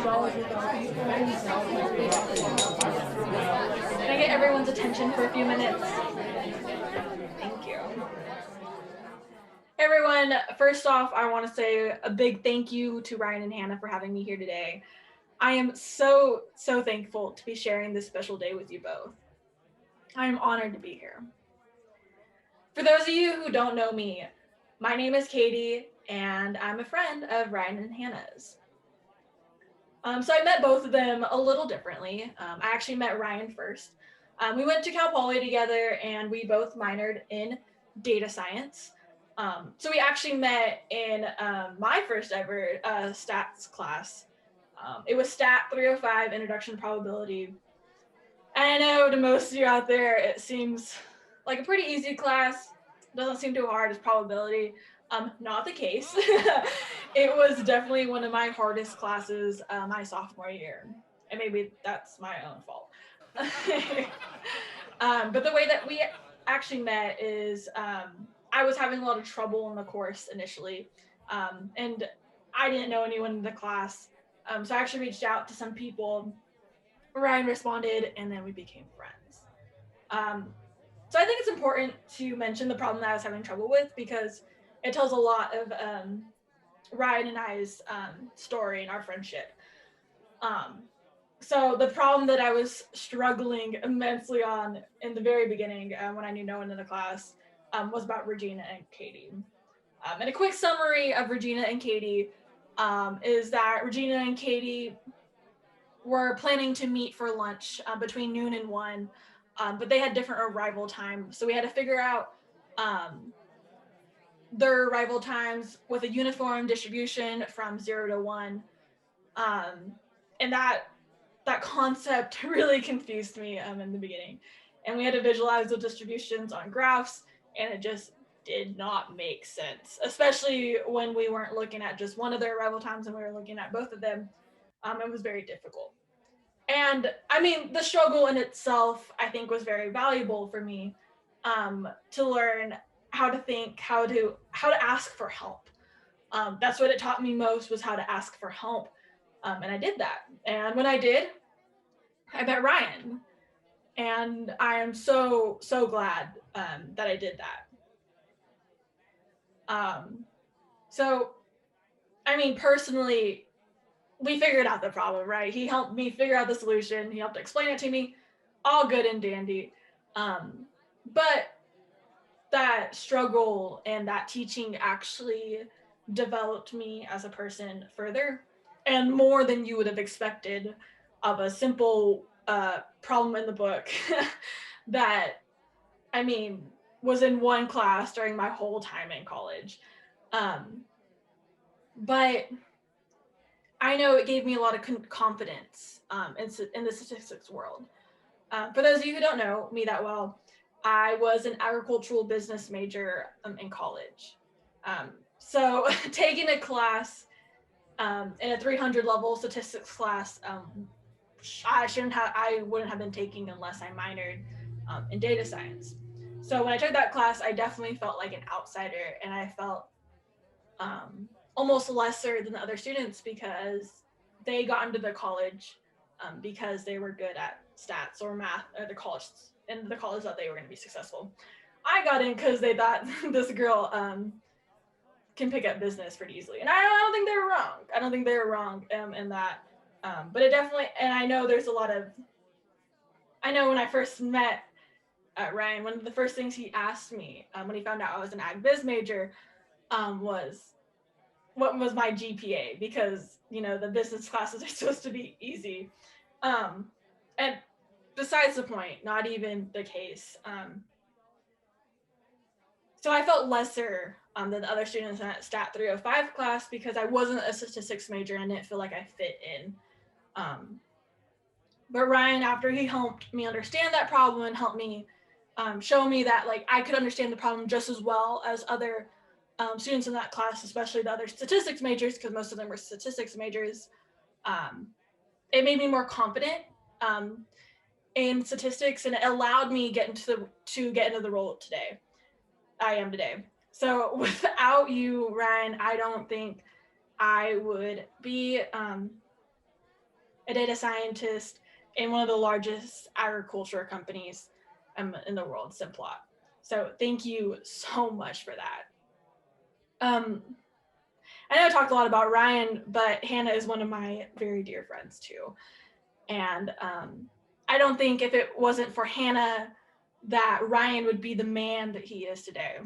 Can I get everyone's attention for a few minutes? Thank you. Hey everyone, first off, I want to say a big thank you to Ryan and Hannah for having me here today. I am so thankful to be sharing this special day with you both. I am honored to be here. For those of you who don't know me, my name is Katie, and I'm a friend of Ryan and Hannah's. So I met both of them a little differently. I actually met Ryan first. We went to Cal Poly together, and we both minored in data science. So we actually met in my first ever stats class. It was Stat 305, Introduction to Probability. And I know to most of you out there, it seems like a pretty easy class. Doesn't seem too hard as probability. Not the case. It was definitely one of my hardest classes my sophomore year. And maybe that's my own fault. But the way that we actually met is I was having a lot of trouble in the course initially. And I didn't know anyone in the class. So I actually reached out to some people. Ryan responded, and then we became friends. So I think it's important to mention the problem that I was having trouble with because it tells a lot of Ryan and I's story and our friendship. So the problem that I was struggling immensely on in the very beginning when I knew no one in the class was about Regina and Katie. And a quick summary of Regina and Katie is that Regina and Katie were planning to meet for lunch between noon and 1, but they had different arrival times. So we had to figure out their arrival times with a uniform distribution from 0 to 1. And that concept really confused me in the beginning. And we had to visualize the distributions on graphs, and it just did not make sense, especially when we weren't looking at just one of their arrival times and we were looking at both of them. It was very difficult. And I mean, the struggle in itself, I think, was very valuable for me to learn how to think, how to ask for help. That's what it taught me most, was how to ask for help. And I did that. And when I did, I met Ryan. And I am so glad that I did that. So, I mean, personally, we figured out the problem, right? He helped me figure out the solution. He helped explain it to me, all good and dandy. But that struggle and that teaching actually developed me as a person further, and more than you would have expected of a simple problem in the book that, I mean, was in one class during my whole time in college. But I know it gave me a lot of confidence in the statistics world. For those of you who don't know me that well, I was an agricultural business major in college. So taking a class in a 300 level statistics class, I wouldn't have been taking unless I minored in data science. So when I took that class, I definitely felt like an outsider, and I felt almost lesser than the other students because they got into the college because they were good at stats or math or the college thought they were going to be successful. I got in because they thought this girl can pick up business pretty easily, and I don't think they were wrong. I don't think they were wrong in that. But it definitely, and I know there's a lot of. I know when I first met Ryan, one of the first things he asked me when he found out I was an ag biz major was what was my GPA, because the business classes are supposed to be easy, and besides the point, not even the case. So I felt lesser than the other students in that Stat 305 class because I wasn't a statistics major and didn't feel like I fit in. But Ryan, after he helped me understand that problem and helped me show me that like I could understand the problem just as well as other students in that class, especially the other statistics majors, because most of them were statistics majors, it made me more confident in statistics, and it allowed me to get into the role today. I am today. So without you, Ryan, I don't think I would be a data scientist in one of the largest agriculture companies in the world, Simplot. So thank you so much for that. I know I talked a lot about Ryan, but Hannah is one of my very dear friends too. And I don't think if it wasn't for Hannah that Ryan would be the man that he is today.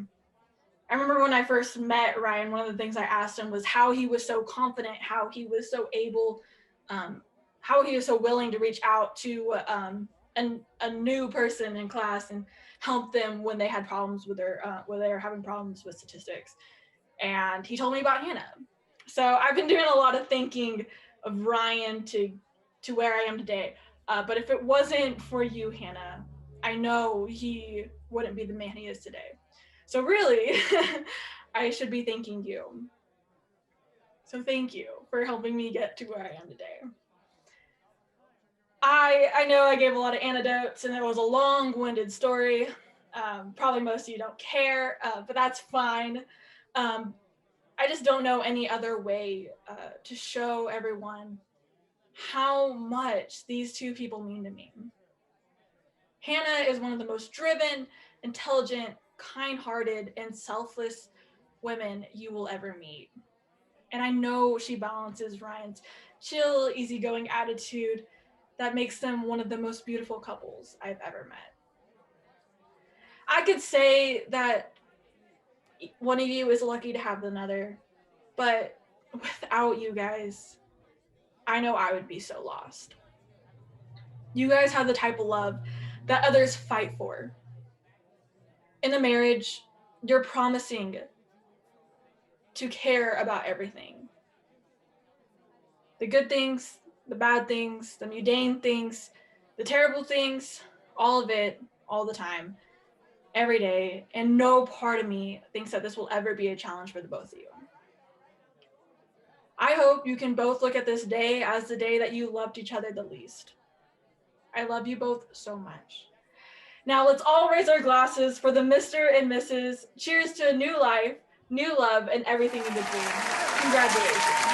I remember when I first met Ryan, one of the things I asked him was how he was so confident, how he was so able, how he was so willing to reach out to a new person in class and help them when they had problems with when they were having problems with statistics. And he told me about Hannah. So I've been doing a lot of thinking of Ryan to where I am today. But if it wasn't for you, Hannah, I know he wouldn't be the man he is today. So really, I should be thanking you. So thank you for helping me get to where I am today. I know I gave a lot of anecdotes and it was a long-winded story. Probably most of you don't care, but that's fine. I just don't know any other way to show everyone how much these two people mean to me. Hannah is one of the most driven, intelligent, kind-hearted, and selfless women you will ever meet. And I know she balances Ryan's chill, easygoing attitude that makes them one of the most beautiful couples I've ever met. I could say that one of you is lucky to have another, but without you guys, I know I would be so lost. You guys have the type of love that others fight for. In a marriage, you're promising to care about everything. The good things, the bad things, the mundane things, the terrible things, all of it, all the time, every day. And no part of me thinks that this will ever be a challenge for the both of you. I hope you can both look at this day as the day that you loved each other the least. I love you both so much. Now let's all raise our glasses for the Mr. and Mrs. Cheers to a new life, new love, and everything in between. Congratulations.